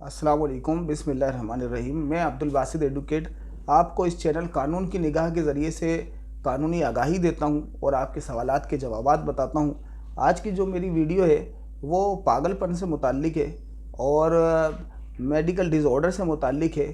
अस्सलाम वालेकुम, बिस्मिल्लाहिर्रहमानिर्रहीम। मैं अब्दुल बासित एडवोकेट आपको इस चैनल कानून की निगाह के ज़रिए से कानूनी आगाही देता हूं और आपके सवालात के जवाबात बताता हूं। आज की जो मेरी वीडियो है वो पागलपन से मुताल्लिक है और मेडिकल डिसऑर्डर से मुताल्लिक है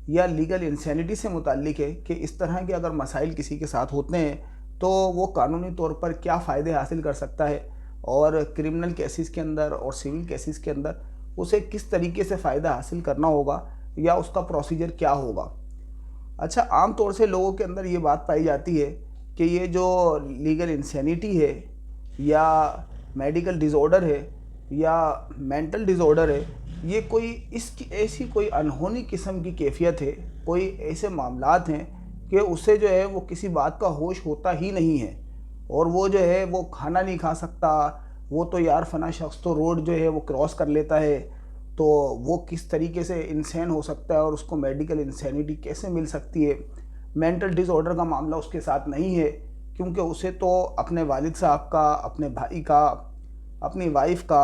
या लीगल इंसैनिटी से मुताल्लिक है कि इस तरह के अगर मसाइल किसी के साथ होते हैं तो वो कानूनी तौर पर क्या फ़ायदे हासिल कर सकता है और क्रिमिनल केसेस के अंदर और सिविल केसेस के अंदर उसे किस तरीके से फ़ायदा हासिल करना होगा या उसका प्रोसीजर क्या होगा। अच्छा, आम तौर से लोगों के अंदर ये बात पाई जाती है कि ये जो लीगल इंसैनिटी है या मेडिकल डिसऑर्डर है या मेंटल डिसऑर्डर है, ये कोई इसकी ऐसी कोई अनहोनी किस्म की कैफियत है, कोई ऐसे मामलात हैं कि उसे जो है वो किसी बात का होश होता ही नहीं है और वो जो है वो खाना नहीं खा सकता। वो तो यार फना शख्स तो रोड जो है वो क्रॉस कर लेता है, तो वो किस तरीके से इंसान हो सकता है और उसको मेडिकल इंसैनिटी कैसे मिल सकती है। मेंटल डिसऑर्डर का मामला उसके साथ नहीं है क्योंकि उसे तो अपने वालिद साहब का, अपने भाई का, अपनी वाइफ का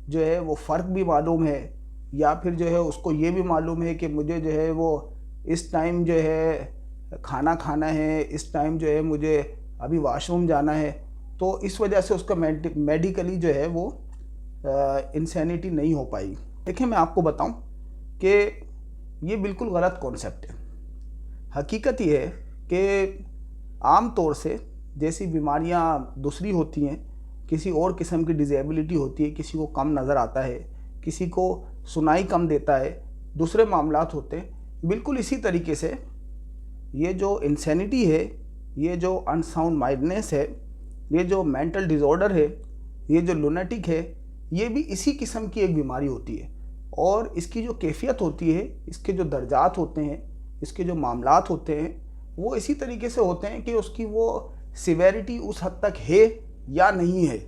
जो है वो फ़र्क भी मालूम है या फिर जो है उसको ये भी मालूम है कि मुझे जो है वो इस टाइम जो है खाना खाना है, इस टाइम जो है मुझे अभी वॉशरूम जाना है। तो इस वजह से उसका मेडिकली जो है वो इंसैनिटी नहीं हो पाई। देखिए, मैं आपको बताऊं कि ये बिल्कुल गलत कॉन्सेप्ट है। हकीकत ये है कि आम तौर से जैसी बीमारियां दूसरी होती हैं, किसी और किस्म की डिसेबिलिटी होती है, किसी को कम नज़र आता है, किसी को सुनाई कम देता है, दूसरे मामलात होते हैं, बिल्कुल इसी तरीके से ये जो इंसैनिटी है, ये जो अनसाउंड माइंडनेस है, ये जो मेंटल डिसऑर्डर है, ये जो लुनेटिक है, ये भी इसी किस्म की एक बीमारी होती है। और इसकी जो कैफियत होती है, इसके जो दर्जात होते हैं, इसके जो मामलात होते हैं, वो इसी तरीके से होते हैं कि उसकी वो सिवेरिटी उस हद तक है या नहीं है।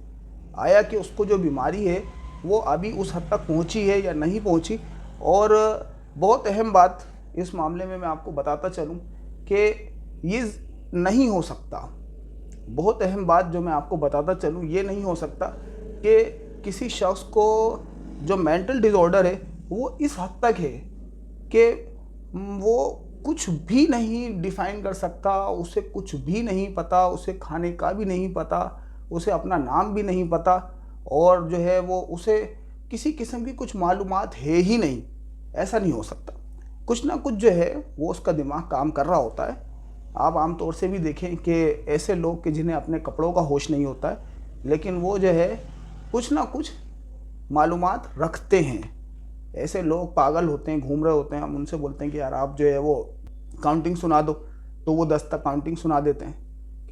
आया कि उसको जो बीमारी है वो अभी उस हद तक पहुंची है या नहीं पहुंची। और बहुत अहम बात इस मामले में मैं आपको बताता चलूं कि ये नहीं हो सकता। बहुत अहम बात जो मैं आपको बताता चलूं, ये नहीं हो सकता कि किसी शख्स को जो मेंटल डिसऑर्डर है वो इस हद तक है कि वो कुछ भी नहीं डिफाइन कर सकता, उसे कुछ भी नहीं पता, उसे खाने का भी नहीं पता, उसे अपना नाम भी नहीं पता और जो है वो उसे किसी किस्म की कुछ मालूमात है ही नहीं। ऐसा नहीं हो सकता। कुछ ना कुछ जो है वो उसका दिमाग काम कर रहा होता है। आप आम तौर से भी देखें कि ऐसे लोग कि जिन्हें अपने कपड़ों का होश नहीं होता है, लेकिन वो जो है कुछ ना कुछ मालूमात रखते हैं। ऐसे लोग पागल होते हैं, घूम रहे होते हैं, हम उनसे बोलते हैं कि यार आप जो है वो काउंटिंग सुना दो, तो वो 10 तक काउंटिंग सुना देते हैं।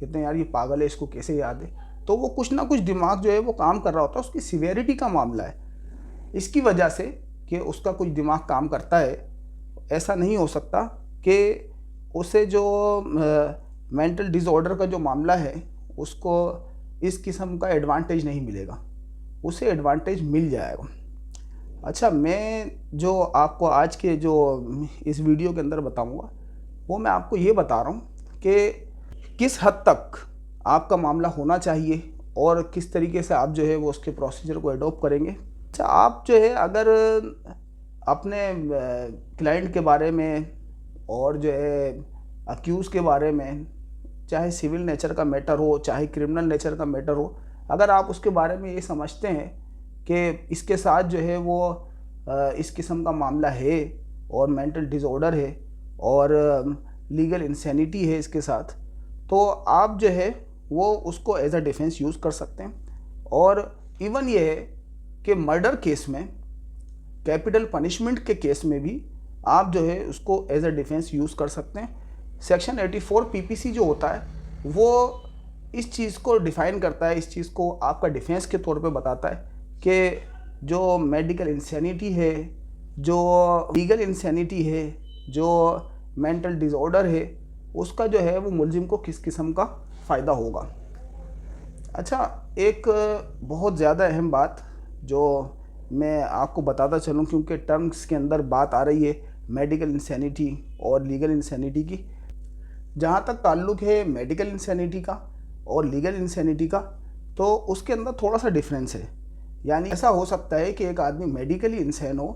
कहते हैं यार ये पागल है, इसको कैसे याद है। तो वो कुछ ना कुछ दिमाग जो है वो काम कर रहा होता है, उसकी सिवियरिटी का मामला है। इसकी वजह से कि उसका कुछ दिमाग काम करता है, ऐसा नहीं हो सकता कि उसे जो मेंटल डिसऑर्डर का जो मामला है उसको इस किस्म का एडवांटेज नहीं मिलेगा, उसे एडवांटेज मिल जाएगा। अच्छा, मैं जो आपको आज के जो इस वीडियो के अंदर बताऊंगा वो मैं आपको ये बता रहा हूँ कि किस हद तक आपका मामला होना चाहिए और किस तरीके से आप जो है वो उसके प्रोसीजर को एडॉप्ट करेंगे। अच्छा, आप जो है अगर अपने क्लाइंट के बारे में और जो है अक्यूज़ के बारे में, चाहे सिविल नेचर का मैटर हो चाहे क्रिमिनल नेचर का मैटर हो, अगर आप उसके बारे में ये समझते हैं कि इसके साथ जो है वो इस किस्म का मामला है और मेंटल डिसऑर्डर है और लीगल इंसैनिटी है इसके साथ, तो आप जो है वो उसको एज अ डिफेंस यूज़ कर सकते हैं। और इवन ये है कि मर्डर केस में, कैपिटल पनिशमेंट के केस में भी आप जो है उसको एज अ डिफेंस यूज़ कर सकते हैं। सेक्शन 84 पीपीसी जो होता है वो इस चीज़ को डिफ़ाइन करता है, इस चीज़ को आपका डिफेंस के तौर पे बताता है कि जो मेडिकल इंसैनिटी है, जो लीगल इंसैनिटी है, जो मेंटल डिसऑर्डर है, उसका जो है वो मुलजिम को किस किस्म का फ़ायदा होगा। अच्छा, एक बहुत ज़्यादा अहम बात जो मैं आपको बताता चलूँ, क्योंकि टर्म्स के अंदर बात आ रही है मेडिकल इंसैनिटी और लीगल इंसैनिटी की। जहाँ तक ताल्लुक़ है मेडिकल इंसैनिटी का और लीगल इंसैनिटी का, तो उसके अंदर थोड़ा सा डिफरेंस है। यानी ऐसा हो सकता है कि एक आदमी मेडिकली इंसान हो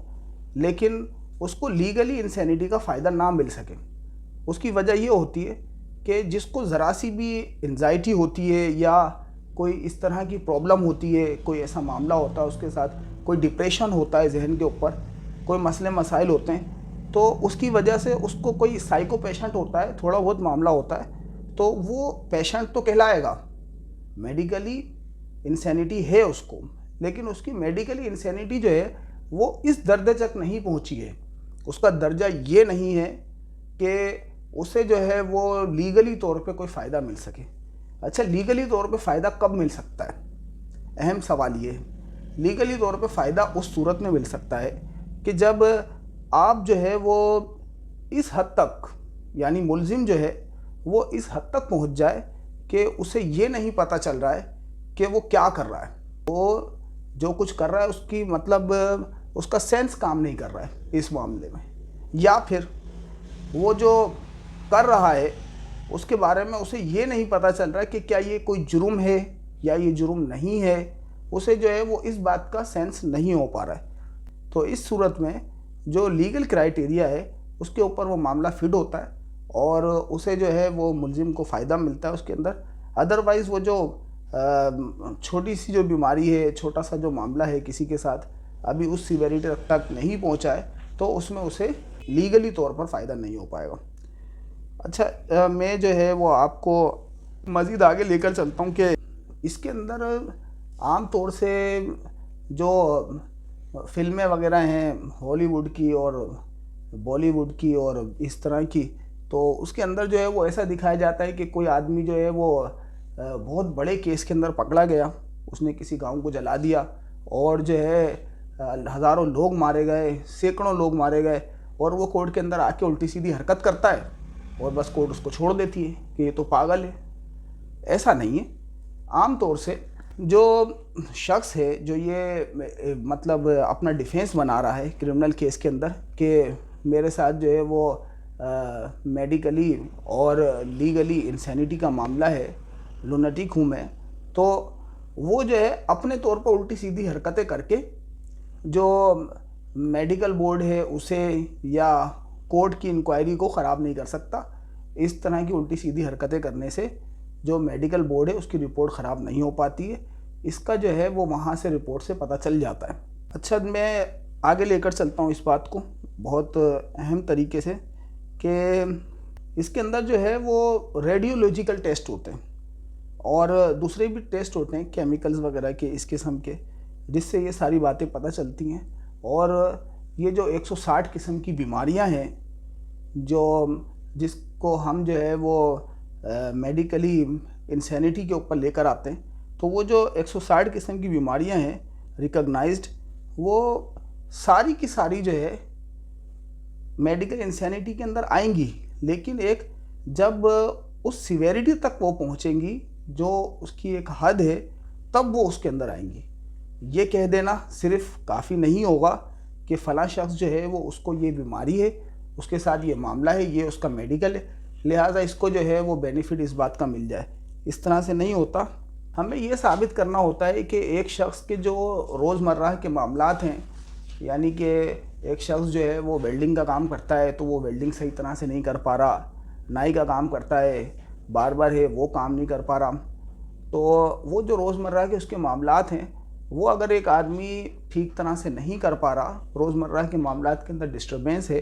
लेकिन उसको लीगली इंसैनिटी का फ़ायदा ना मिल सके। उसकी वजह ये होती है कि जिसको ज़रा सी भी एंजाइटी होती है या कोई इस तरह की प्रॉब्लम होती है, कोई ऐसा मामला होता है उसके साथ, कोई डिप्रेशन होता है जहन के ऊपर, कोई मसले मसाइल होते हैं, तो उसकी वजह से उसको कोई साइको पेशेंट होता है, थोड़ा बहुत मामला होता है, तो वो पेशेंट तो कहलाएगा, मेडिकली इंसैनिटी है उसको, लेकिन उसकी मेडिकली इंसैनिटी जो है वो इस दर्जे तक नहीं पहुंची है। उसका दर्जा ये नहीं है कि उसे जो है वो लीगली तौर पे कोई फ़ायदा मिल सके। अच्छा, लीगली तौर पे फ़ायदा कब मिल सकता है? अहम सवाल ये है। लीगली तौर पे फ़ायदा उस सूरत में मिल सकता है कि जब आप जो है वो इस हद तक, यानी मुलजिम जो है वो इस हद तक पहुंच जाए कि उसे ये नहीं पता चल रहा है कि वो क्या कर रहा है, वो जो कुछ कर रहा है उसकी मतलब उसका सेंस काम नहीं कर रहा है इस मामले में, या फिर वो जो कर रहा है उसके बारे में उसे ये नहीं पता चल रहा है कि क्या ये कोई जुर्म है या ये जुर्म नहीं है, उसे जो है वो इस बात का सेंस नहीं हो पा रहा है। तो इस सूरत में जो लीगल क्राइटेरिया है उसके ऊपर वो मामला फिट होता है और उसे जो है वो मुलजिम को फ़ायदा मिलता है उसके अंदर। अदरवाइज़ वो जो छोटी सी जो बीमारी है, छोटा सा जो मामला है किसी के साथ, अभी उस सीवेरिटी तक नहीं पहुंचा है, तो उसमें उसे लीगली तौर पर फ़ायदा नहीं हो पाएगा। अच्छा, मैं जो है वो आपको मज़ीद आगे लेकर चलता हूँ कि इसके अंदर आम तौर से जो फिल्में वगैरह हैं हॉलीवुड की और बॉलीवुड की और इस तरह की, तो उसके अंदर जो है वो ऐसा दिखाया जाता है कि कोई आदमी जो है वो बहुत बड़े केस के अंदर पकड़ा गया, उसने किसी गांव को जला दिया और जो है हज़ारों लोग मारे गए, सैकड़ों लोग मारे गए, और वो कोर्ट के अंदर आके उल्टी सीधी हरकत करता है और बस कोर्ट उसको छोड़ देती है कि ये तो पागल है। ऐसा नहीं है। आम तौर से जो शख्स है जो ये मतलब अपना डिफेंस बना रहा है क्रिमिनल केस के अंदर कि मेरे साथ जो है वो मेडिकली और लीगली इंसैनिटी का मामला है, लुनेटिक हूँ मैं, तो वो जो है अपने तौर पर उल्टी सीधी हरकतें करके जो मेडिकल बोर्ड है उसे या कोर्ट की इंक्वायरी को ख़राब नहीं कर सकता। इस तरह की उल्टी सीधी हरकतें करने से जो मेडिकल बोर्ड है उसकी रिपोर्ट ख़राब नहीं हो पाती है। इसका जो है वो वहाँ से रिपोर्ट से पता चल जाता है। अच्छा, मैं आगे लेकर चलता हूँ इस बात को बहुत अहम तरीके से कि इसके अंदर जो है वो रेडियोलॉजिकल टेस्ट होते हैं और दूसरे भी टेस्ट होते हैं केमिकल्स वगैरह के इस किस्म के, जिससे ये सारी बातें पता चलती हैं। और ये जो 160 किस्म की बीमारियां हैं जो जिसको हम जो है वो मेडिकली इंसैनिटी के ऊपर लेकर आते हैं, तो वो जो 160 किस्म की बीमारियां हैं रिकॉग्नाइज्ड, वो सारी की सारी जो है मेडिकल इंसैनिटी के अंदर आएंगी, लेकिन एक जब उस सिवेरिटी तक वो पहुंचेंगी जो उसकी एक हद है, तब वो उसके अंदर आएंगी। ये कह देना सिर्फ काफ़ी नहीं होगा कि फ़लाँ शख्स जो है वो उसको ये बीमारी है, उसके साथ ये मामला है, ये उसका मेडिकल है, लिहाजा इसको जो है वो बेनिफिट इस बात का मिल जाए। इस तरह से नहीं होता। हमें ये साबित करना होता है कि एक शख्स के जो रोज़मर्रा के मामलात हैं, यानी कि एक शख्स जो है वो वेल्डिंग का काम करता है तो वो वेल्डिंग सही तरह से नहीं कर पा रहा, नाई का काम करता है, बार्बर है, वो काम नहीं कर पा रहा, तो वो जो रोज़मर्रा के उसके मामलात हैं वो अगर एक आदमी ठीक तरह से नहीं कर पा रहा, रोज़मर्रा के मामलात के अंदर डिस्टर्बेंस है,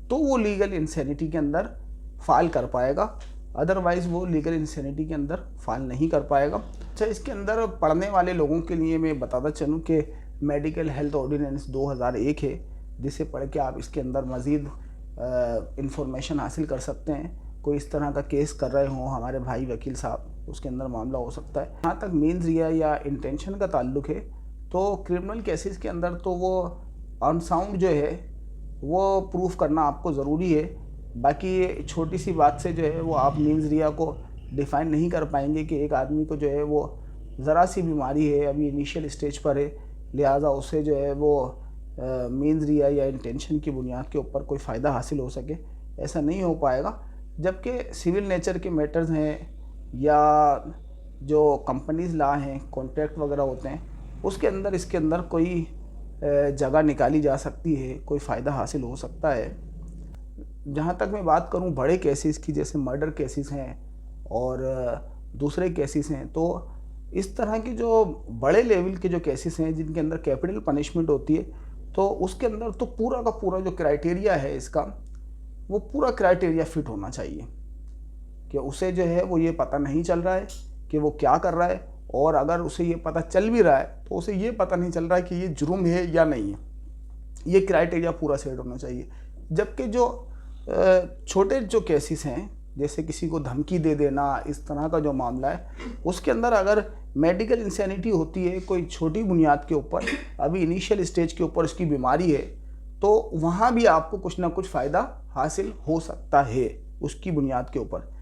तो वो लीगल इंसैनिटी के अंदर फ़ाइल कर पाएगा, अदरवाइज़ वो लीगल इंसैनिटी के अंदर फ़ाइल नहीं कर पाएगा। अच्छा, इसके अंदर पढ़ने वाले लोगों के लिए मैं बताता चलूँ कि मेडिकल हेल्थ ऑर्डिनेंस 2001 है, जिसे पढ़ के आप इसके अंदर मज़ीद इंफॉर्मेशन हासिल कर सकते हैं। कोई इस तरह का केस कर रहे हों हमारे भाई वकील साहब, उसके अंदर मामला हो सकता है। जहाँ तक मीन्स रिया या इंटेंशन का ताल्लुक़ है, तो क्रिमिनल केसेस के अंदर तो वो अनसाउंड जो है वो प्रूफ करना आपको ज़रूरी है। बाकी छोटी सी बात से जो है वो आप मीन्स रिया को डिफ़ाइन नहीं कर पाएंगे कि एक आदमी को जो है वो ज़रा सी बीमारी है, अभी इनिशियल स्टेज पर है, लिहाजा उसे जो है वो मीन्स रिया या इंटेंशन की बुनियाद के ऊपर कोई फ़ायदा हासिल हो सके, ऐसा नहीं हो पाएगा। जबकि सिविल नेचर के मैटर्स हैं या जो कंपनीज़ लॉ हैं, कॉन्ट्रैक्ट वगैरह होते हैं, उसके अंदर इसके अंदर कोई जगह निकाली जा सकती है, कोई फ़ायदा हासिल हो सकता है। जहाँ तक मैं बात करूँ बड़े केसेस की, जैसे मर्डर केसेस हैं और दूसरे केसेस हैं, तो इस तरह के जो बड़े लेवल के जो केसेस हैं जिनके अंदर कैपिटल पनिशमेंट होती है, तो उसके अंदर तो पूरा का पूरा जो क्राइटेरिया है इसका, वो पूरा क्राइटेरिया फिट होना चाहिए कि उसे जो है वो ये पता नहीं चल रहा है कि वो क्या कर रहा है, और अगर उसे ये पता चल भी रहा है तो उसे ये पता नहीं चल रहा है कि ये जुर्म है या नहीं है। ये क्राइटेरिया पूरा सेट होना चाहिए। जबकि जो छोटे जो केसेस हैं, जैसे किसी को धमकी दे देना, इस तरह का जो मामला है, उसके अंदर अगर मेडिकल इंसैनिटी होती है कोई छोटी बुनियाद के ऊपर, अभी इनिशियल स्टेज के ऊपर उसकी बीमारी है, तो वहाँ भी आपको कुछ ना कुछ फ़ायदा हासिल हो सकता है उसकी बुनियाद के ऊपर।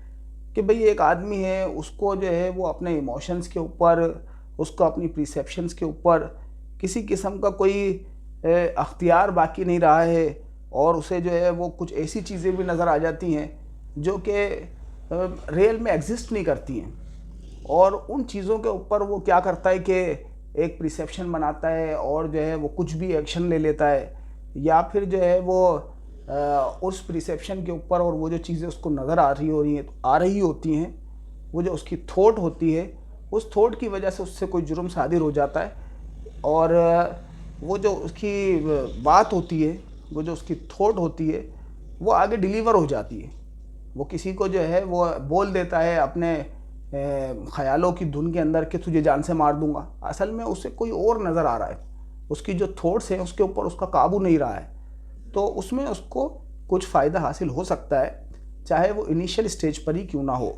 कि भाई एक आदमी है, उसको जो है वो अपने इमोशंस के ऊपर, उसको अपनी परसेप्शंस के ऊपर किसी किस्म का कोई अख्तियार बाकी नहीं रहा है, और उसे जो है वो कुछ ऐसी चीज़ें भी नज़र आ जाती हैं जो कि रियल में एग्जिस्ट नहीं करती हैं, और उन चीज़ों के ऊपर वो क्या करता है कि एक परसेप्शन बनाता है और जो है वो कुछ भी एक्शन ले लेता है, या फिर जो है वो उस परसेप्शन के ऊपर और वो जो चीज़ें उसको नज़र आ रही होती हैं, वो जो उसकी थॉट होती है, उस थॉट की वजह से उससे कोई जुर्म सादिर हो जाता है, और वो जो उसकी बात होती है, वो जो उसकी थॉट होती है, वो आगे डिलीवर हो जाती है। वो किसी को जो है वो बोल देता है अपने ख्यालों की धुन के अंदर कि तुझे जान से मार दूंगा, असल में उसे कोई और नज़र आ रहा है, उसकी जो थॉट्स हैं उसके ऊपर उसका काबू नहीं रहा है, तो उसमें उसको कुछ फ़ायदा हासिल हो सकता है, चाहे वो इनिशियल स्टेज पर ही क्यों ना हो।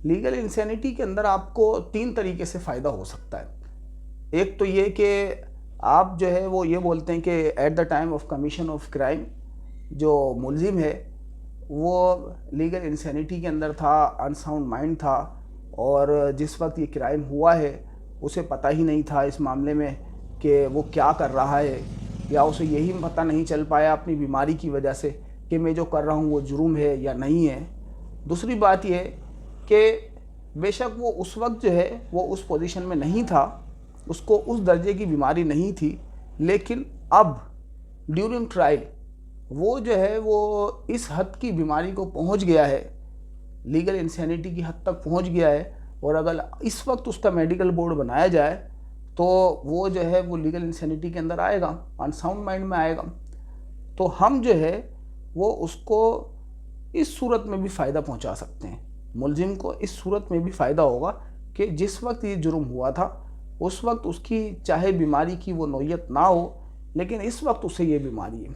लीगल इंसैनिटी के अंदर आपको 3 तरीके से फ़ायदा हो सकता है। एक तो ये कि आप जो है वो ये बोलते हैं कि at the time of commission of crime जो मुलजिम है वो लीगल इंसैनिटी के अंदर था, अनसाउंड माइंड था, और जिस वक्त ये क्राइम हुआ है उसे पता ही नहीं था इस मामले में कि वो क्या कर रहा है, या उसे यही पता नहीं चल पाया अपनी बीमारी की वजह से कि मैं जो कर रहा हूँ वो जुर्म है या नहीं है। दूसरी बात यह कि बेशक वो उस वक्त जो है वो उस पोजीशन में नहीं था, उसको उस दर्जे की बीमारी नहीं थी, लेकिन अब ड्यूरिंग ट्रायल वो जो है वो इस हद की बीमारी को पहुंच गया है, लीगल इंसैनिटी की हद तक पहुंच गया है, और अगर इस वक्त उसका मेडिकल बोर्ड बनाया जाए तो वो जो है वो लीगल इंसैनिटी के अंदर आएगा, अनसाउंड माइंड में आएगा। तो हम जो है वो उसको इस सूरत में भी फ़ायदा पहुंचा सकते हैं, मुलजिम को इस सूरत में भी फ़ायदा होगा कि जिस वक्त ये जुर्म हुआ था उस वक्त उसकी चाहे बीमारी की वो नौयत ना हो, लेकिन इस वक्त उसे ये बीमारी है,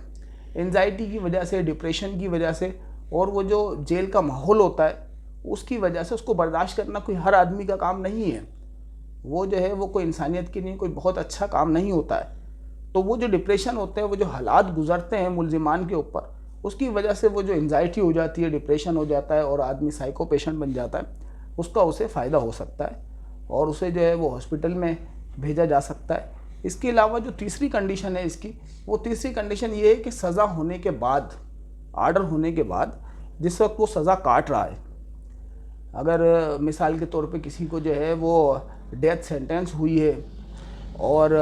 एंजाइटी की वजह से, डिप्रेशन की वजह से, और वो जो जेल का माहौल होता है उसकी वजह से उसको बर्दाश्त करना कोई हर आदमी का काम नहीं है। वो जो है वो कोई इंसानियत के लिए कोई बहुत अच्छा काम नहीं होता है। तो वो जो डिप्रेशन होते हैं, वो जो हालात गुजरते हैं मुलजिमान के ऊपर, उसकी वजह से वो जो एंजाइटी हो जाती है, डिप्रेशन हो जाता है और आदमी साइको पेशेंट बन जाता है, उसका उसे फ़ायदा हो सकता है और उसे जो है वो हॉस्पिटल में भेजा जा सकता है। इसके अलावा जो तीसरी कंडीशन है इसकी, वो तीसरी कंडीशन ये है कि सज़ा होने के बाद, आर्डर होने के बाद, जिस वक्त वो सज़ा काट रहा है, अगर मिसाल के तौर पे किसी को जो है वो डेथ सेंटेंस हुई है और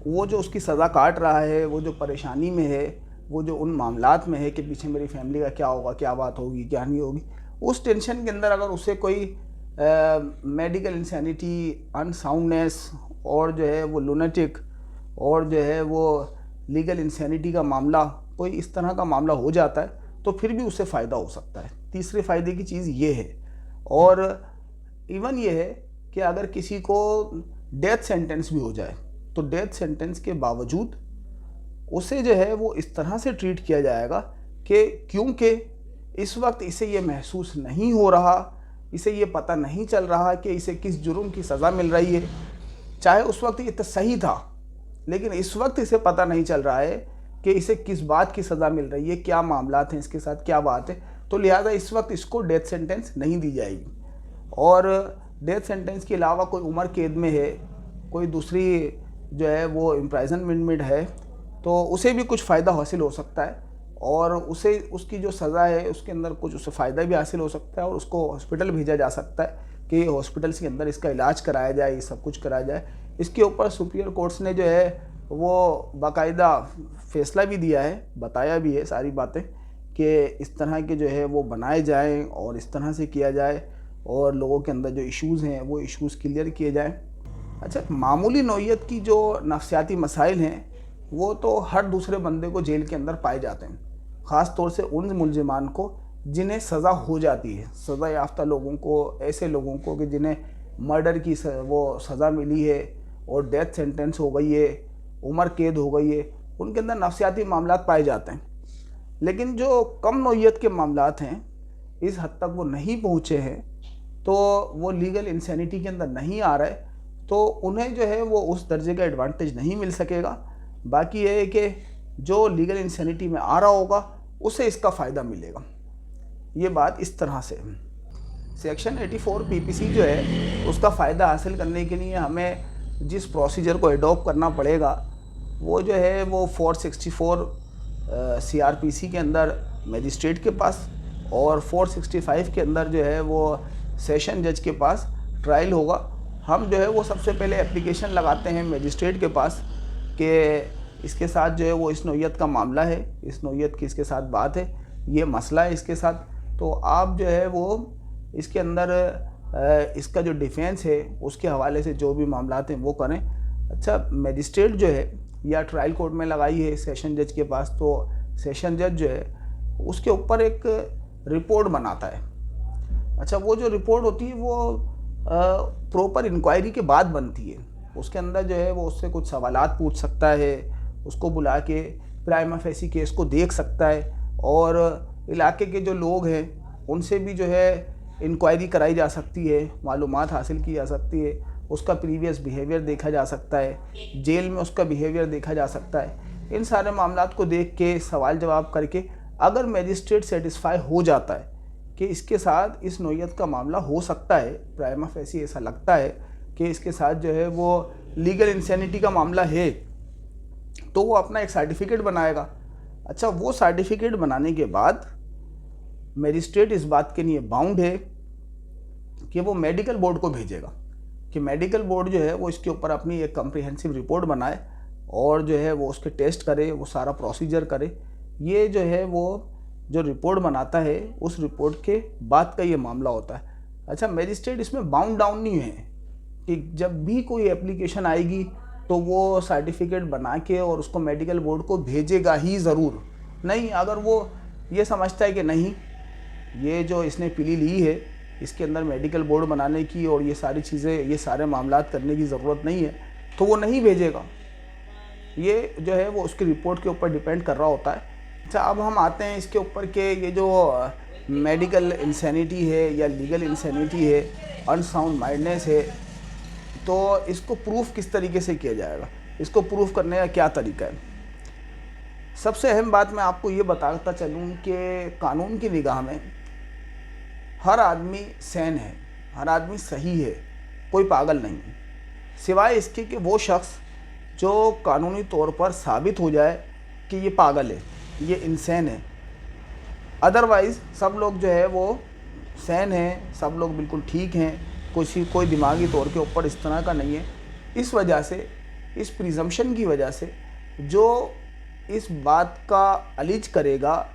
वो जो उसकी सज़ा काट रहा है, वो जो परेशानी में है, वो जो उन मामलात में है कि पीछे मेरी फैमिली का क्या होगा, क्या बात होगी, क्या नहीं होगी, उस टेंशन के अंदर अगर उसे कोई मेडिकल इंसैनिटी, अनसाउंडनेस और जो है वो लुनेटिक और जो है वो लीगल इंसैनिटी का मामला, कोई इस तरह का मामला हो जाता है, तो फिर भी उससे फ़ायदा हो सकता है। तीसरे फ़ायदे की चीज़ ये है। और इवन ये है कि अगर किसी को डेथ सेंटेंस भी हो जाए तो डेथ सेंटेंस के बावजूद उसे जो है वो इस तरह से ट्रीट किया जाएगा कि क्योंकि इस वक्त इसे ये महसूस नहीं हो रहा, इसे ये पता नहीं चल रहा कि इसे किस जुर्म की सज़ा मिल रही है, चाहे उस वक्त ये तो सही था, लेकिन इस वक्त इसे पता नहीं चल रहा है कि इसे किस बात की सज़ा मिल रही है, क्या मामलात हैं इसके साथ, क्या बात है, तो लिहाजा इस वक्त इसको डेथ सेंटेंस नहीं दी जाएगी। और डेथ सेंटेंस के अलावा कोई उम्र कैद में है, कोई दूसरी जो है वो इम्प्राइजनमेंट है, तो उसे भी कुछ फ़ायदा हासिल हो सकता है और उसे उसकी जो सज़ा है उसके अंदर कुछ उसे फ़ायदा भी हासिल हो सकता है और उसको हॉस्पिटल भेजा जा सकता है कि हॉस्पिटल्स के अंदर इसका इलाज कराया जाए, ये सब कुछ कराया जाए। इसके ऊपर सुप्रीम कोर्ट्स ने जो है वो बाकायदा फ़ैसला भी दिया है, बताया भी है सारी बातें कि इस तरह के जो है वो बनाए जाएँ और इस तरह से किया जाए और लोगों के अंदर जो इश्यूज़ हैं वो इश्यूज़ क्लियर किए जाएँ। अच्छा, मामूली नौइयत की जो नफ्सियाती मसाइल हैं वो तो हर दूसरे बंदे को जेल के अंदर पाए जाते हैं, ख़ास तौर से उन मुलजिमान को जिन्हें सज़ा हो जाती है, सज़ा याफ्ता लोगों को, ऐसे लोगों को कि जिन्हें मर्डर की वो सज़ा मिली है और डेथ सेंटेंस हो गई है, उम्र कैद हो गई है, उनके अंदर नफ्सियाती मामलात पाए जाते हैं। लेकिन जो कम नौइयत के मामलात हैं, इस हद तक वो नहीं पहुँचे हैं, तो वो लीगल इंसैनिटी के अंदर नहीं आ रहे, तो उन्हें जो है वो उस दर्जे का एडवांटेज नहीं मिल सकेगा। बाकी ये है कि जो लीगल इंसैनिटी में आ रहा होगा उसे इसका फ़ायदा मिलेगा। ये बात इस तरह से। सेक्शन 84 पीपीसी जो है उसका फ़ायदा हासिल करने के लिए हमें जिस प्रोसीजर को एडॉप्ट करना पड़ेगा वो जो है वो 464 सीआरपीसी के अंदर मजिस्ट्रेट के पास और 465 के अंदर जो है वो सेशन जज के पास ट्रायल होगा। हम जो है वो सबसे पहले एप्लीकेशन लगाते हैं मजिस्ट्रेट के पास कि इसके साथ जो है वो इस नौइयत का मामला है, इस नौइयत की इसके साथ बात है, ये मसला है इसके साथ, तो आप जो है वो इसके अंदर इसका जो डिफेंस है उसके हवाले से जो भी मामलात हैं वो करें। अच्छा, मजिस्ट्रेट जो है या ट्रायल कोर्ट में लगाई है सेशन जज के पास, तो सेशन जज जो है उसके ऊपर एक रिपोर्ट बनाता है। अच्छा, वो जो रिपोर्ट होती है वो प्रॉपर इंक्वायरी के बाद बनती है। उसके अंदर जो है वो उससे कुछ सवालात पूछ सकता है, उसको बुला के प्राइमा फेसी केस को देख सकता है और इलाके के जो लोग हैं उनसे भी जो है इंक्वायरी कराई जा सकती है, मालूमात हासिल की जा सकती है, उसका प्रीवियस बिहेवियर देखा जा सकता है, जेल में उसका बिहेवियर देखा जा सकता है। इन सारे मामलात को देख के सवाल जवाब करके अगर मजिस्ट्रेट सेटिस्फाई हो जाता है कि इसके साथ इस नौइयत का मामला हो सकता है, प्राइमा फेसी ऐसा लगता है कि इसके साथ जो है वो लीगल इंसैनिटी का मामला है, तो वो अपना एक सर्टिफिकेट बनाएगा। अच्छा, वो सर्टिफिकेट बनाने के बाद मजिस्ट्रेट इस बात के लिए बाउंड है कि वो मेडिकल बोर्ड को भेजेगा कि मेडिकल बोर्ड जो है वो इसके ऊपर अपनी एक कम्प्रिहेंसिव रिपोर्ट बनाए और जो है वो उसके टेस्ट करे, वो सारा प्रोसीजर करे। ये जो है वो जो रिपोर्ट बनाता है उस रिपोर्ट के बाद का ये मामला होता है। अच्छा, मजिस्ट्रेट इसमें बाउंड डाउन नहीं है कि जब भी कोई एप्लीकेशन आएगी तो वो सर्टिफिकेट बना के और उसको मेडिकल बोर्ड को भेजेगा ही ज़रूर। नहीं, अगर वो ये समझता है कि नहीं, ये जो इसने पिली ली है इसके अंदर मेडिकल बोर्ड बनाने की और ये सारी चीज़ें, ये सारे मामलात करने की ज़रूरत नहीं है, तो वो नहीं भेजेगा। ये जो है वो उसकी रिपोर्ट के ऊपर डिपेंड कर रहा होता है। अच्छा, अब हम आते हैं इसके ऊपर कि ये जो मेडिकल इंसैनिटी है या लीगल इंसैनिटी है, अनसाउंड माइंडनेस है, तो इसको प्रूफ किस तरीके से किया जाएगा, इसको प्रूफ करने का क्या तरीका है। सबसे अहम बात मैं आपको ये बताता चलूँ कि कानून की निगाह में हर आदमी सैन है, हर आदमी सही है, कोई पागल नहीं है, सिवाय इसके कि वो शख्स जो कानूनी तौर पर साबित हो जाए कि ये पागल है, ये इंसान है। अदरवाइज़ सब लोग जो है वो सैन हैं, सब लोग बिल्कुल ठीक हैं, कोई दिमागी तौर के ऊपर इस तरह का नहीं है। इस वजह से, इस प्रिजम्पशन की वजह से जो इस बात का अलिज करेगा,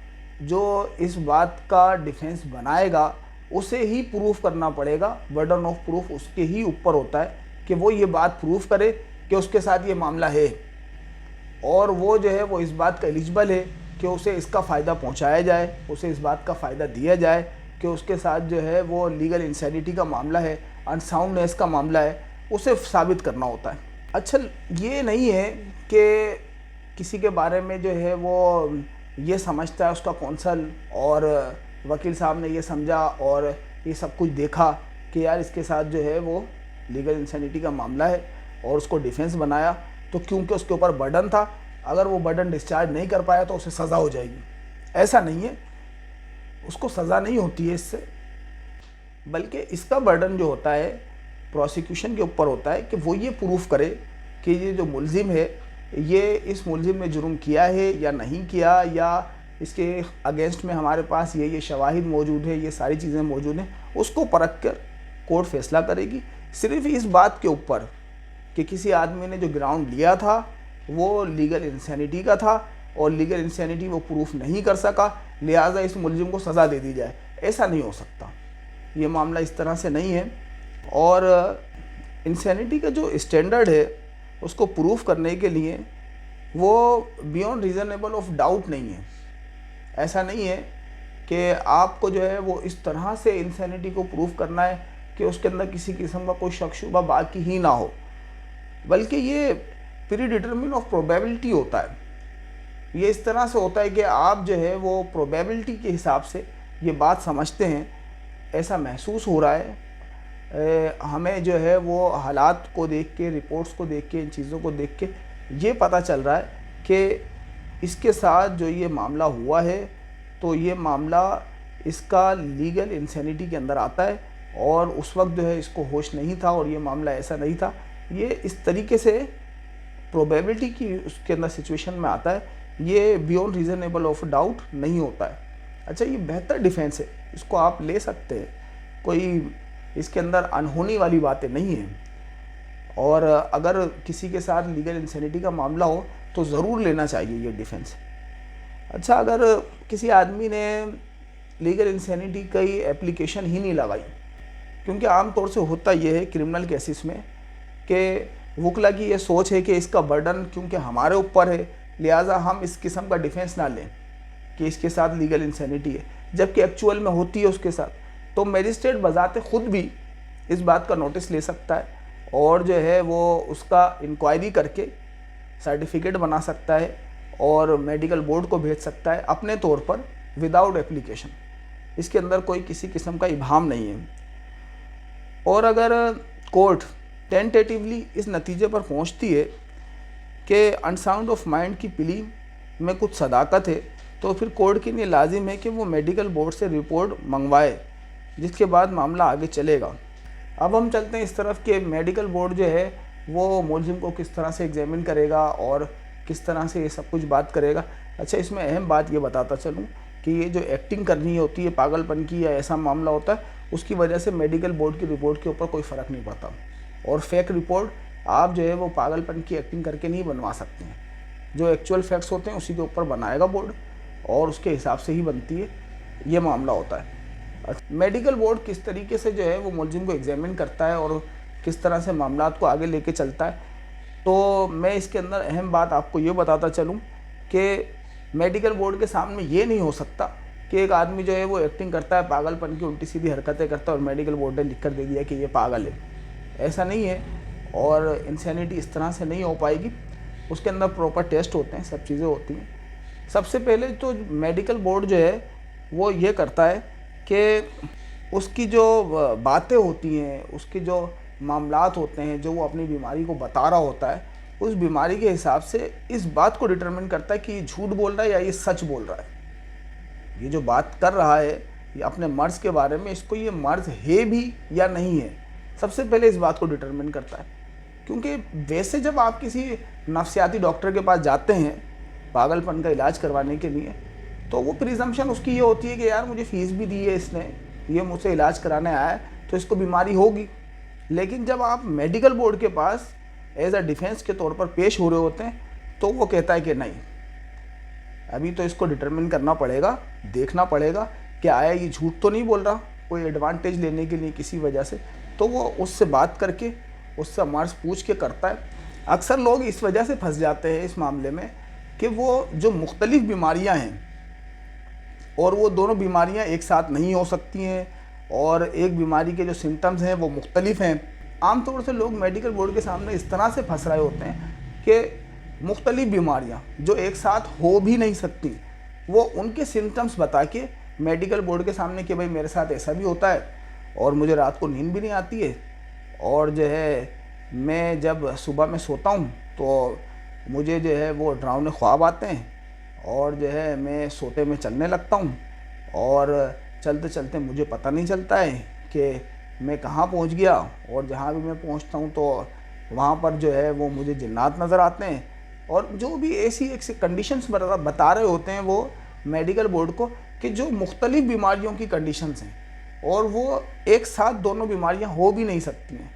जो इस बात का डिफेंस बनाएगा, उसे ही प्रूफ करना पड़ेगा। बर्डन ऑफ प्रूफ उसके ही ऊपर होता है कि वो ये बात प्रूफ करे कि उसके साथ ये मामला है और वो जो है वो इस बात का एलिजिबल है कि उसे इसका फ़ायदा पहुंचाया जाए, उसे इस बात का फ़ायदा दिया जाए कि उसके साथ जो है वो लीगल इंसैनिटी का मामला है, अनसाउंडनेस का मामला है, उसे साबित करना होता है। अच्छा, ये नहीं है कि किसी के बारे में जो है वो ये समझता है उसका कौंसल और वकील साहब ने ये समझा और ये सब कुछ देखा कि यार इसके साथ जो है वो लीगल इंसैनिटी का मामला है और उसको डिफेंस बनाया, तो क्योंकि उसके ऊपर बर्डन था, अगर वो बर्डन डिस्चार्ज नहीं कर पाया तो उसे सज़ा हो जाएगी। ऐसा नहीं है, उसको सज़ा नहीं होती है इससे, बल्कि इसका बर्डन जो होता है प्रोसिक्यूशन के ऊपर होता है कि वो ये प्रूफ करे कि ये जो मुलजिम है ये इस मुलजिम ने जुर्म किया है या नहीं किया, या इसके अगेंस्ट में हमारे पास ये शवाहिद मौजूद है, ये सारी चीज़ें मौजूद हैं, उसको परख कर कोर्ट फैसला करेगी। सिर्फ इस बात के ऊपर कि किसी आदमी ने जो ग्राउंड लिया था वो लीगल इंसैनिटी का था और लीगल इंसैनिटी वो प्रूफ नहीं कर सका, लिहाजा इस मुलजिम को सज़ा दे दी जाए। ऐसा नहीं हो सकता, ये मामला इस तरह से नहीं है। और इंसैनिटी का जो स्टैंडर्ड है उसको प्रूफ करने के लिए वो बियॉन्ड रीज़नेबल ऑफ डाउट नहीं है। ऐसा नहीं है कि आपको जो है वो इस तरह से इंसैनिटी को प्रूफ करना है कि उसके अंदर किसी किस्म का कोई शक शुबा बाकी ही ना हो, बल्कि ये प्री डिटरमिन ऑफ प्रोबेबिलिटी होता है। ये इस तरह से होता है कि आप जो है वो प्रोबेबिलिटी के हिसाब से ये बात समझते हैं, ऐसा महसूस हो रहा है। हमें जो है वो हालात को देख के, रिपोर्ट्स को देख के, इन चीज़ों को देख के ये पता चल रहा है कि इसके साथ जो ये मामला हुआ है तो ये मामला इसका लीगल इंसैनिटी के अंदर आता है और उस वक्त जो है इसको होश नहीं था और ये मामला ऐसा नहीं था। ये इस तरीके से प्रोबेबिलिटी की उसके अंदर सिचुएशन में आता है, ये बियॉन्ड रीज़नेबल ऑफ डाउट नहीं होता है। अच्छा, ये बेहतर डिफेंस है, इसको आप ले सकते हैं, कोई इसके अंदर अनहोनी वाली बातें नहीं हैं। और अगर किसी के साथ लीगल इंसैनिटी का मामला हो तो ज़रूर लेना चाहिए ये डिफेंस। अच्छा, अगर किसी आदमी ने लीगल इंसैनिटी की एप्लीकेशन ही नहीं लगाई, क्योंकि आम तौर से होता ये है क्रिमिनल केसेस में कि वकला की ये सोच है कि इसका बर्डन क्योंकि हमारे ऊपर है, लिहाजा हम इस किस्म का डिफेंस ना लें कि इसके साथ लीगल इंसैनिटी है, जबकि एक्चुअल में होती है उसके साथ। तो मजिस्ट्रेट बजाते खुद भी इस बात का नोटिस ले सकता है और जो है वो उसका इंक्वायरी करके सर्टिफिकेट बना सकता है और मेडिकल बोर्ड को भेज सकता है अपने तौर पर विदाउट एप्लीकेशन। इसके अंदर कोई किसी किस्म का इबाहम नहीं है। और अगर कोर्ट टेंटेटिवली इस नतीजे पर पहुंचती है कि अनसाउंड ऑफ माइंड की प्ली में कुछ सदाकत है, तो फिर कोर्ट के लिए लाजिम है कि वो मेडिकल बोर्ड से रिपोर्ट मंगवाए, जिसके बाद मामला आगे चलेगा। अब हम चलते हैं इस तरफ कि मेडिकल बोर्ड जो है वो मुलजिम को किस तरह से एग्जामिन करेगा और किस तरह से ये सब कुछ बात करेगा। अच्छा, इसमें अहम बात ये बताता चलूँ कि ये जो एक्टिंग करनी होती है पागलपन की या ऐसा मामला होता है, उसकी वजह से मेडिकल बोर्ड की रिपोर्ट के ऊपर कोई फ़र्क नहीं पड़ता। और फेक रिपोर्ट आप जो है वो पागलपन की एक्टिंग करके नहीं बनवा सकते हैं। जो एक्चुअल फैक्ट्स होते हैं उसी के ऊपर बनाएगा बोर्ड और उसके हिसाब से ही बनती है, ये मामला होता है। मेडिकल बोर्ड किस तरीके से जो है वो मुलजिम को एग्जामिन करता है और किस तरह से मामलात को आगे लेके चलता है, तो मैं इसके अंदर अहम बात आपको ये बताता चलूँ कि मेडिकल बोर्ड के सामने ये नहीं हो सकता कि एक आदमी जो है वो एक्टिंग करता है, पागलपन की उल्टी सीधी हरकतें करता है और मेडिकल बोर्ड ने लिख कर दे दिया कि ये पागल है। ऐसा नहीं है और इंसैनिटी इस तरह से नहीं हो पाएगी। उसके अंदर प्रॉपर टेस्ट होते हैं, सब चीज़ें होती हैं। सबसे पहले तो मेडिकल बोर्ड जो है वो ये करता है कि उसकी जो बातें होती हैं, उसके जो मामलात होते हैं, जो वो अपनी बीमारी को बता रहा होता है, उस बीमारी के हिसाब से इस बात को डिटरमिन करता है कि ये झूठ बोल रहा है या ये सच बोल रहा है। ये जो बात कर रहा है ये अपने मर्ज़ के बारे में, इसको ये मर्ज़ है भी या नहीं है, सबसे पहले इस बात को डिटरमिन करता है। क्योंकि वैसे जब आप किसी नफ्सियाती डॉक्टर के पास जाते हैं पागलपन का इलाज करवाने के लिए, तो वो प्रिजम्पशन उसकी ये होती है कि यार मुझे फ़ीस भी दी है इसने, ये मुझसे इलाज कराने आया है तो इसको बीमारी होगी। लेकिन जब आप मेडिकल बोर्ड के पास एज अ डिफेंस के तौर पर पेश हो रहे होते हैं तो वो कहता है कि नहीं, अभी तो इसको डिटरमिन करना पड़ेगा, देखना पड़ेगा कि आया ये झूठ तो नहीं बोल रहा कोई एडवांटेज लेने के लिए किसी वजह से। तो वो उससे बात करके उससे मर्ज पूछ के करता है। अक्सर लोग इस वजह से फंस जाते हैं इस मामले में कि वो जो मुख्तलिफ बीमारियां हैं और वो दोनों बीमारियां एक साथ नहीं हो सकती हैं और एक बीमारी के जो सिम्टम्स हैं वो मुख्तलिफ हैं। आमतौर से लोग मेडिकल बोर्ड के सामने इस तरह से फंस रहे होते हैं कि मुख्तलिफ बीमारियां जो एक साथ हो भी नहीं सकती, वो उनके सिम्टम्स बता के मेडिकल बोर्ड के सामने कि भाई मेरे साथ ऐसा भी होता है और मुझे रात को नींद भी नहीं आती है और जो है मैं जब सुबह में सोता हूँ तो मुझे जो है वो डरावने ख्वाब आते हैं और जो है मैं सोते में चलने लगता हूँ और चलते चलते मुझे पता नहीं चलता है कि मैं कहाँ पहुँच गया और जहाँ भी मैं पहुँचता हूँ तो वहाँ पर जो है वो मुझे जिन्नात नज़र आते हैं। और जो भी ऐसी एक कंडीशंस बता रहे होते हैं वो मेडिकल बोर्ड को कि जो मुख्तलिफ बीमारियों की कंडीशंस हैं और वो एक साथ दोनों बीमारियां हो भी नहीं सकती हैं।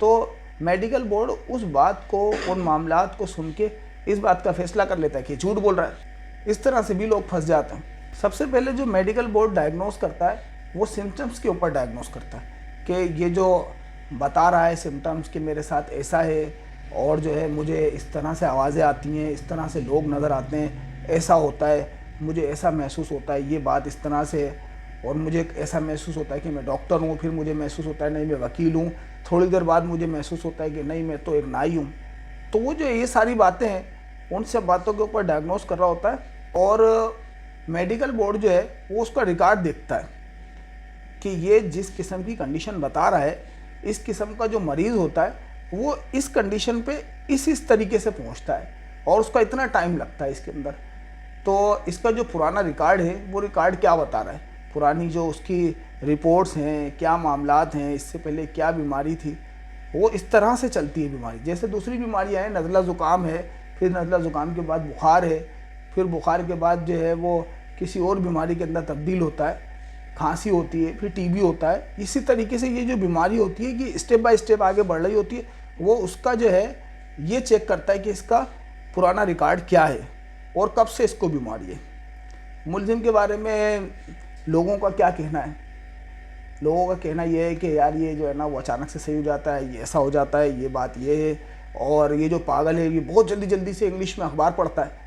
तो मेडिकल बोर्ड उस बात को, उन मामलात को सुन के इस बात का फैसला कर लेता है कि झूठ बोल रहा है। इस तरह से भी लोग फंस जाते हैं। सबसे पहले जो मेडिकल बोर्ड डायग्नोस करता है वो सिम्टम्स के ऊपर डायग्नोस करता है कि ये जो बता रहा है सिम्टम्स कि मेरे साथ ऐसा है और जो है मुझे इस तरह से आवाज़ें आती हैं, इस तरह से लोग नज़र आते हैं, ऐसा होता है, मुझे ऐसा महसूस होता है, ये बात इस तरह से है, और मुझे ऐसा महसूस होता है कि मैं डॉक्टर हूँ, फिर मुझे महसूस होता है नहीं मैं वकील हूँ, थोड़ी देर बाद मुझे महसूस होता है कि नहीं मैं तो एक नाई हूँ। तो वो जो ये सारी बातें हैं उन सब बातों के ऊपर डायग्नोस कर रहा होता है और मेडिकल बोर्ड जो है वो उसका रिकॉर्ड देखता है कि ये जिस किस्म की कंडीशन बता रहा है, इस किस्म का जो मरीज़ होता है वो इस कंडीशन पे इस तरीके से पहुंचता है और उसका इतना टाइम लगता है इसके अंदर। तो इसका जो पुराना रिकॉर्ड है वो रिकॉर्ड क्या बता रहा है, पुरानी जो उसकी रिपोर्ट्स हैं, क्या मामलात हैं, इससे पहले क्या बीमारी थी, वो इस तरह से चलती है बीमारी। जैसे दूसरी बीमारियाँ हैं, नज़ला ज़ुकाम है, फिर नज़ला ज़ुकाम के बाद बुखार है, फिर बुखार के बाद जो है वो किसी और बीमारी के अंदर तब्दील होता है, खांसी होती है, फिर टीबी होता है। इसी तरीके से ये जो बीमारी होती है कि स्टेप बाय स्टेप आगे बढ़ रही होती है, वो उसका जो है ये चेक करता है कि इसका पुराना रिकॉर्ड क्या है और कब से इसको बीमारी है। मुलजिम के बारे में लोगों का क्या कहना है? लोगों का कहना ये है कि यार ये जो है ना वो अचानक से सही हो जाता है, ये ऐसा हो जाता है, ये बात ये है, और ये जो पागल है ये बहुत जल्दी जल्दी से इंग्लिश में अखबार पढ़ता है।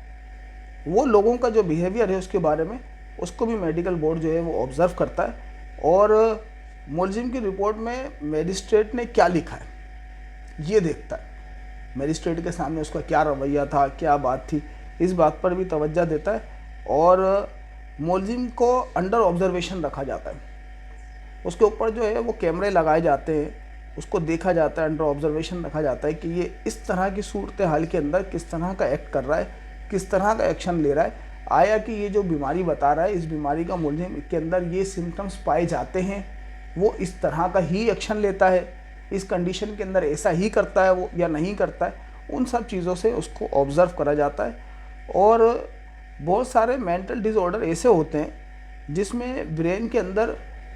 वो लोगों का जो बिहेवियर है उसके बारे में उसको भी मेडिकल बोर्ड जो है वो ऑब्ज़र्व करता है और मुलजिम की रिपोर्ट में मजिस्ट्रेट ने क्या लिखा है ये देखता है। मजिस्ट्रेट के सामने उसका क्या रवैया था, क्या बात थी, इस बात पर भी तवज्जो देता है और मुलजिम को अंडर ऑब्जर्वेशन रखा जाता है। उसके ऊपर जो है वो कैमरे लगाए जाते हैं, उसको देखा जाता है, अंडर ऑब्जर्वेशन रखा जाता है कि ये इस तरह की सूरत हाल के अंदर किस तरह का एक्ट कर रहा है, किस तरह का एक्शन ले रहा है। आया कि ये जो बीमारी बता रहा है इस बीमारी का मुलजिम के अंदर ये सिम्टम्स पाए जाते हैं, वो इस तरह का ही एक्शन लेता है, इस कंडीशन के अंदर ऐसा ही करता है वो या नहीं करता है। उन सब चीज़ों से उसको ऑब्ज़र्व करा जाता है। और बहुत सारे मेंटल डिसऑर्डर ऐसे होते हैं जिसमें ब्रेन के अंदर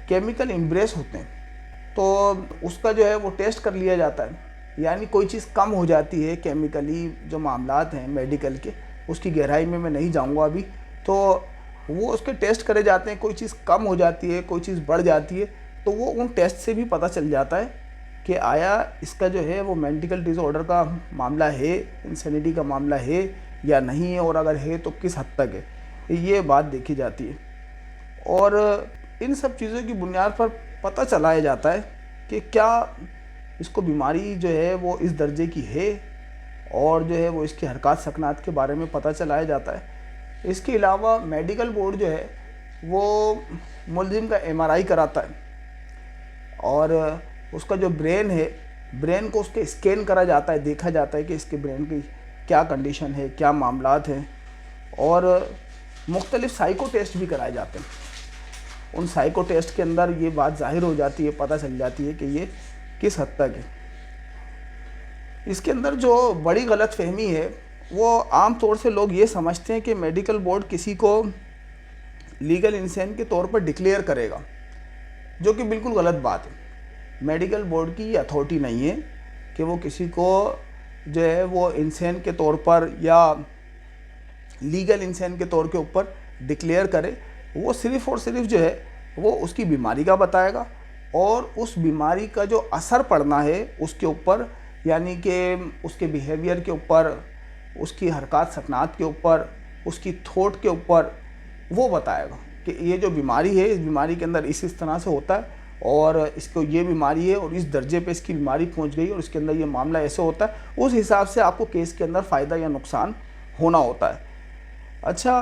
केमिकल इम्ब्रेस होते हैं, तो उसका जो है वो टेस्ट कर लिया जाता है। यानी कोई चीज़ कम हो जाती है केमिकली, जो मामलात हैं मेडिकल के उसकी गहराई में मैं नहीं जाऊंगा अभी, तो वो उसके टेस्ट करे जाते हैं। कोई चीज़ कम हो जाती है, कोई चीज़ बढ़ जाती है, तो वो उन टेस्ट से भी पता चल जाता है कि आया इसका जो है वो मेंटल डिसऑर्डर का मामला है, इंसैनिटी का मामला है या नहीं है, और अगर है तो किस हद तक है, ये बात देखी जाती है। और इन सब चीज़ों की बुनियाद पर पता चलाया जाता है कि क्या इसको बीमारी जो है वो इस दर्जे की है, और जो है वो इसकी हरकत सकनात के बारे में पता चलाया जाता है। इसके अलावा मेडिकल बोर्ड जो है वो मुलजिम का MRI कराता है और उसका जो ब्रेन है, ब्रेन को उसके स्कैन करा जाता है, देखा जाता है कि इसके ब्रेन की क्या कंडीशन है, क्या मामलात हैं, और मुख्तलिफ साइको टेस्ट भी कराए जाते हैं। उन साइको टेस्ट के अंदर ये बात जाहिर हो जाती है, पता चल जाती है कि ये किस हद तक है। इसके अंदर जो बड़ी गलत फहमी है वो आम तौर से लोग ये समझते हैं कि मेडिकल बोर्ड किसी को लीगल इंसान के तौर पर डिक्लेयर करेगा, जो कि बिल्कुल गलत बात है। मेडिकल बोर्ड की ये अथॉरिटी नहीं है कि वो किसी को जो है वो इंसान के तौर पर या लीगल इंसान के तौर के ऊपर डिक्लेयर करे। वो सिर्फ़ और सिर्फ जो है वो उसकी बीमारी का बताएगा और उस बीमारी का जो असर पड़ना है उसके ऊपर, यानी कि उसके बिहेवियर के ऊपर, उसकी हरकत सकनात के ऊपर, उसकी थॉट के ऊपर वो बताएगा कि ये जो बीमारी है इस बीमारी के अंदर इस तरह से होता है और इसको ये बीमारी है और इस दर्जे पे इसकी बीमारी पहुंच गई और इसके अंदर ये मामला ऐसे होता है। उस हिसाब से आपको केस के अंदर फ़ायदा या नुकसान होना होता है। अच्छा,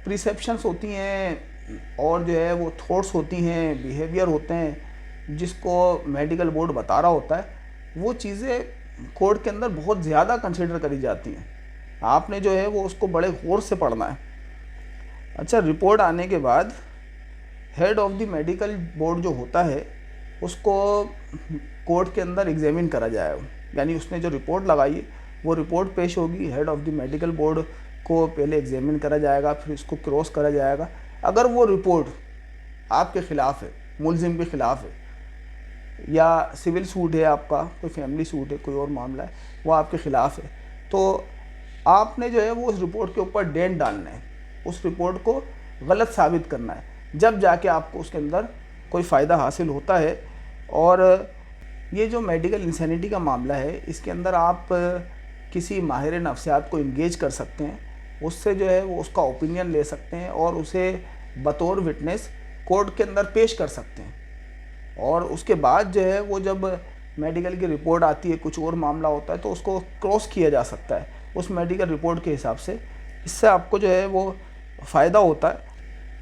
प्रिसेप्शंस होती हैं और जो है वो थॉट्स होती हैं, बिहेवियर होते हैं जिसको मेडिकल बोर्ड बता रहा होता है। वो चीज़ें कोर्ट के अंदर बहुत ज़्यादा कंसिडर करी जाती हैं। आपने जो है वो उसको बड़े गौर से पढ़ना है। अच्छा, रिपोर्ट आने के बाद head of the medical board जो होता है उसको कोर्ट के अंदर एग्जामिन करा जाएगा, यानी उसने जो रिपोर्ट लगाई है वो रिपोर्ट पेश होगी। Head of the medical board को पहले एग्जामिन करा जाएगा, फिर उसको क्रॉस करा जाएगा। अगर वो रिपोर्ट आपके ख़िलाफ़ है, मुलजिम के ख़िलाफ़ है, या सिविल सूट है आपका, कोई फैमिली सूट है, कोई और मामला है, वो आपके ख़िलाफ़ है, तो आपने जो है वो उस रिपोर्ट के ऊपर डेंट डालना है, उस रिपोर्ट को गलत साबित करना है, जब जाके आपको उसके अंदर कोई फ़ायदा हासिल होता है। और ये जो मेडिकल इंसैनिटी का मामला है, इसके अंदर आप किसी माहिर नफ्सियात को इंगेज कर सकते हैं, उससे जो है वो उसका ओपिनियन ले सकते हैं और उसे बतौर विटनेस कोर्ट के अंदर पेश कर सकते हैं। और उसके बाद जो है वो जब मेडिकल की रिपोर्ट आती है, कुछ और मामला होता है, तो उसको क्रॉस किया जा सकता है उस मेडिकल रिपोर्ट के हिसाब से। इससे आपको जो है वो फ़ायदा होता है।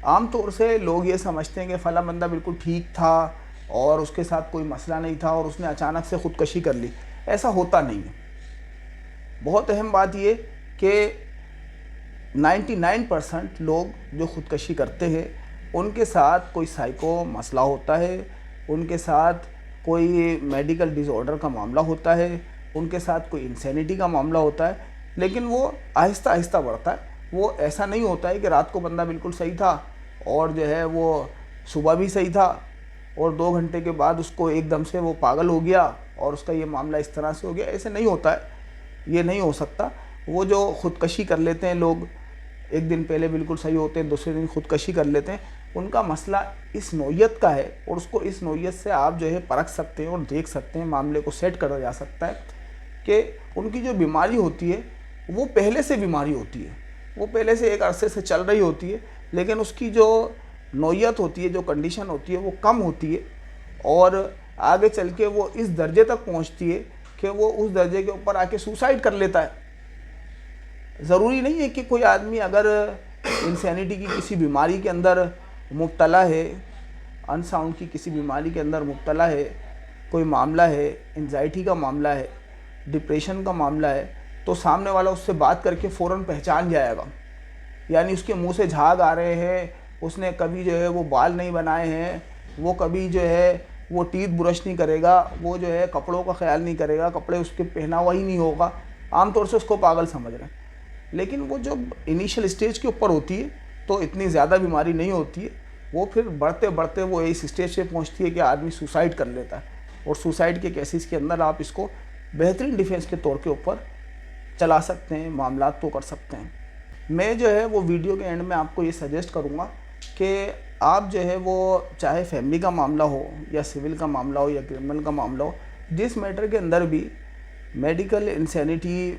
आम तौर से लोग ये समझते हैं कि फ़ला बंदा बिल्कुल ठीक था और उसके साथ कोई मसला नहीं था और उसने अचानक से ख़ुदकशी कर ली। ऐसा होता नहीं है। बहुत अहम बात ये कि 99% लोग जो ख़ुदकशी करते हैं उनके साथ कोई साइको मसला होता है, उनके साथ कोई मेडिकल डिसऑर्डर का मामला होता है, उनके साथ कोई इंसैनिटी का मामला होता है, लेकिन वो आहिस्ता आहिस्ता बढ़ता है। वो ऐसा नहीं होता है कि रात को बंदा बिल्कुल सही था और जो है वो सुबह भी सही था और 2 घंटे के बाद उसको एकदम से वो पागल हो गया और उसका ये मामला इस तरह से हो गया। ऐसे नहीं होता है, ये नहीं हो सकता। वो जो ख़ुदकशी कर लेते हैं लोग, एक दिन पहले बिल्कुल सही होते हैं, दूसरे दिन ख़ुदकशी कर लेते हैं, उनका मसला इस नौइयत का है और उसको इस नौइयत से आप जो है परख सकते हैं और देख सकते हैं, मामले को सेट करा जा सकता है कि उनकी जो बीमारी होती है वो पहले से बीमारी होती है, वो पहले से एक अरसे से चल रही होती है, लेकिन उसकी जो नौइयत होती है, जो कंडीशन होती है, वो कम होती है और आगे चल के वो इस दर्जे तक पहुंचती है कि वो उस दर्जे के ऊपर आके सुसाइड कर लेता है। ज़रूरी नहीं है कि कोई आदमी अगर इंसैनिटी की किसी बीमारी के अंदर मुब्तला है, अनसाउंड की किसी बीमारी के अंदर मुब्तला है, कोई मामला है, एंजाइटी का मामला है, डिप्रेशन का मामला है, तो सामने वाला उससे बात करके फ़ौरन पहचान जाएगा। यानी उसके मुंह से झाग आ रहे हैं, उसने कभी जो है वो बाल नहीं बनाए हैं, वो कभी जो है वो टीथ ब्रश नहीं करेगा, वो जो है कपड़ों का ख्याल नहीं करेगा, कपड़े उसके पहना हुआ ही नहीं होगा, आमतौर से उसको पागल समझ रहे हैं। लेकिन वो जब इनिशियल स्टेज के ऊपर होती है तो इतनी ज़्यादा बीमारी नहीं होती है, वो फिर बढ़ते बढ़ते वो इस स्टेज पे पहुंचती है कि आदमी सुसाइड कर लेता है। और सुसाइड के केसेस के अंदर आप इसको बेहतरीन डिफेंस के तौर के ऊपर चला सकते हैं, मामला तो कर सकते हैं। मैं जो है वो वीडियो के एंड में आपको ये सजेस्ट करूँगा कि आप जो है वो चाहे फैमिली का मामला हो या सिविल का मामला हो या क्रिमिनल का मामला हो, जिस मैटर के अंदर भी मेडिकल इंसैनिटी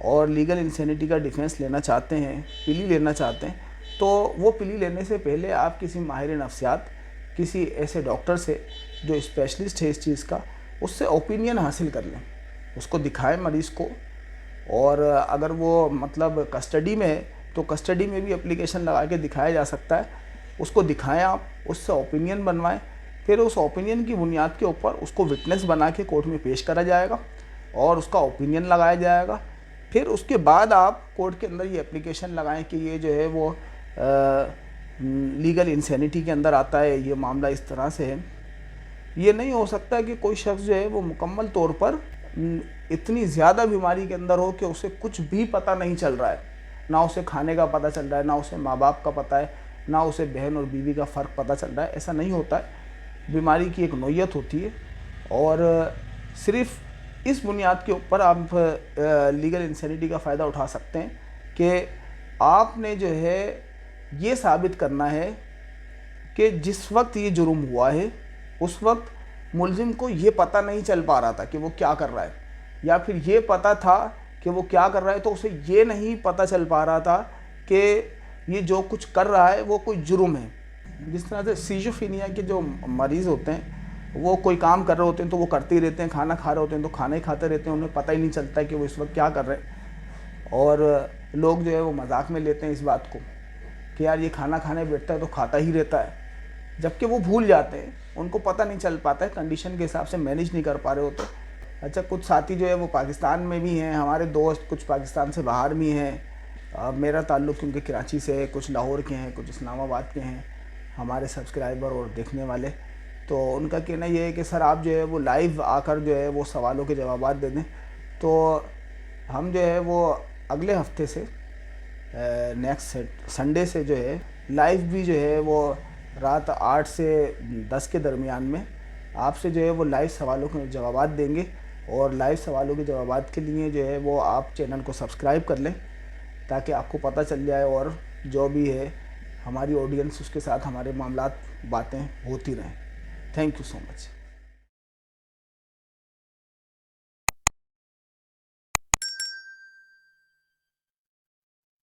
और लीगल इंसैनिटी का डिफेंस लेना चाहते हैं, प्ली लेना चाहते हैं, तो वो प्ली लेने से पहले आप किसी माहिर नफ्सियात, किसी ऐसे डॉक्टर से जो स्पेशलिस्ट है इस चीज़ का, उससे ओपिनियन हासिल कर लें, उसको दिखाएं मरीज़ को। और अगर वो मतलब कस्टडी में है तो कस्टडी में भी एप्लीकेशन लगा के दिखाया जा सकता है, उसको दिखाएं आप, उससे ओपिनियन बनवाएं, फिर उस ओपिनियन की बुनियाद के ऊपर उसको विटनेस बना के कोर्ट में पेश करा जाएगा और उसका ओपिनियन लगाया जाएगा। फिर उसके बाद आप कोर्ट के अंदर ये एप्लीकेशन लगाएं कि ये जो है वो लीगल इंसैनिटी के अंदर आता है, ये मामला इस तरह से है। ये नहीं हो सकता कि कोई शख्स जो है वो मुकम्मल तौर पर इतनी ज़्यादा बीमारी के अंदर हो कि उसे कुछ भी पता नहीं चल रहा है, ना उसे खाने का पता चल रहा है, ना उसे माँ बाप का पता है, ना उसे बहन और बीवी का फ़र्क पता चल रहा है। ऐसा नहीं होता है। बीमारी की एक नौइयत होती है और सिर्फ इस बुनियाद के ऊपर आप लीगल इंसैनिटी का फ़ायदा उठा सकते हैं कि आपने जो है ये साबित करना है कि जिस वक्त ये जुर्म हुआ है उस वक्त मुलजिम को ये पता नहीं चल पा रहा था कि वो क्या कर रहा है, या फिर ये पता था कि वो क्या कर रहा है तो उसे ये नहीं पता चल पा रहा था कि ये जो कुछ कर रहा है वो कोई जुर्म है। जिस तरह से सिजोफ्रेनिया के जो मरीज़ होते हैं वो कोई काम कर रहे होते हैं तो वो करते ही रहते हैं, खाना खा रहे होते हैं तो खाना ही खाते रहते हैं, उन्हें पता ही नहीं चलता है कि वो इस वक्त क्या कर रहे हैं। और लोग जो है वो मजाक में लेते हैं इस बात को कि यार ये खाना खाने बैठता है तो खाता ही रहता है, जबकि वो भूल जाते हैं, उनको पता नहीं चल पाता है, कंडीशन के हिसाब से मैनेज नहीं कर पा रहे होते। अच्छा, कुछ साथी जो है वो पाकिस्तान में भी हैं, हमारे दोस्त कुछ पाकिस्तान से बाहर भी हैं। मेरा ताल्लुक़ क्योंकि कराची से है, कुछ लाहौर के हैं, कुछ इस्लामाबाद के हैं हमारे सब्सक्राइबर और देखने वाले। तो उनका कहना ये है कि सर आप जो है वो लाइव आकर जो है वो सवालों के जवाब दे दें। तो हम जो है वो अगले हफ्ते से नेक्स्ट संडे से जो है लाइव भी जो है वो रात 8 से 10 के दरमियान में आपसे जो है वो लाइव सवालों के जवाब देंगे। और लाइव सवालों के जवाबात के लिए जो है वो आप चैनल को सब्सक्राइब कर लें, ताकि आपको पता चल जाए और जो भी है हमारी ऑडियंस उसके साथ हमारे मामलात बातें होती रहें। Thank you so much.